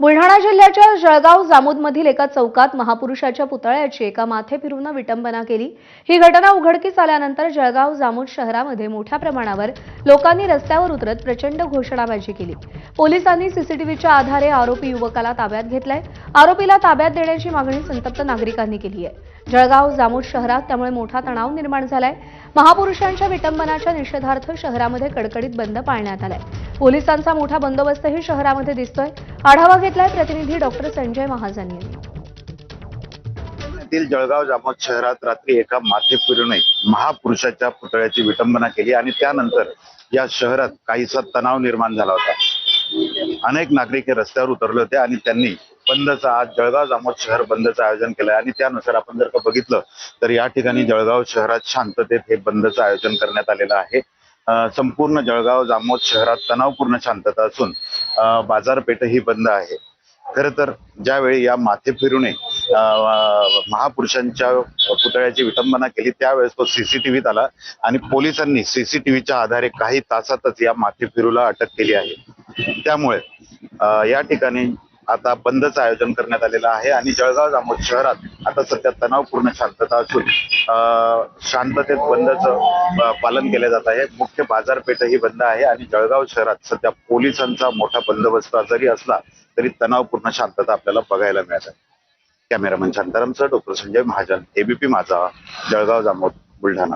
बुलढाणा जिल्ह्याच्या जळगाव जामोदमधील एका चौकात महापुरुषाच्या पुतळ्याची एका माथे फिरून विटंबना केली। ही घटना उघडकीस आल्यानंतर जळगाव जामोद शहरामध्ये मोठ्या प्रमाणावर लोकांनी रस्त्यावर उतरत प्रचंड घोषणाबाजी केली। पोलिसांनी सीसीटीव्हीच्या आधारे आरोपी युवकाला ताब्यात घेतलाय। आरोपीला ताब्यात देण्याची मागणी संतप्त नागरिकांनी केली आहे। जळगाव जामोद शहरात त्यामुळे मोठा तणाव निर्माण झालाय। महापुरुषांच्या विटंबनाच्या निषेधार्थ शहरामध्ये कडकडीत बंद पाळण्यात आलाय। पोलिसांचा मोठा बंदोबस्तही शहरामध्ये दिसतोय। आढावा घेतलाय प्रतिनिधी डॉक्टर संजय महाजन यांनी। जळगाव जामोद शहरात रात्री एका माथे फिरूने महापुरुषाच्या पुतळ्याची विटंबना केली आणि त्यानंतर या शहरात काहीसा तणाव निर्माण झाला होता। अनेक नागरिक रस्त्यावर उतरले होते आणि त्यांनी बंदचा आज जळगाव जामोद शहर बंदचं आयोजन केलं आणि त्यानुसार आपण जर का बघितलं तर या ठिकाणी जळगाव शहरात शांततेत हे बंदचं आयोजन करण्यात आलेलं आहे। संपूर्ण जळगाव जामोद शहरात तणावपूर्ण शांतता असून बाजारपेठही बंद आहे। खरं तर ज्यावेळी या माथे फिरूने महापुरुषांच्या पुतळ्याची विटंबना केली त्यावेळेस तो सीसीटीव्हीत आला आणि पोलिसांनी सीसीटीव्हीच्या आधारे काही तासातच या माथे फिरूला अटक केली आहे। त्यामुळे या ठिकाणी आता बंदचं आयोजन करण्यात आलेलं आहे आणि जळगाव जामोद शहरात आता सध्या तणावपूर्ण शांतता असून शांततेत बंदचं पालन केले जात आहे। मुख्य बाजारपेठही बंद आहे आणि जळगाव शहरात सध्या पोलिसांचा मोठा बंदोबस्त जरी असला तरी तणावपूर्ण शांतता आपल्याला बघायला मिळत आहे। कॅमेरामन शांतारामसह डॉक्टर संजय महाजन, एबीपी माझा, जळगाव जामोद, बुलढाणा।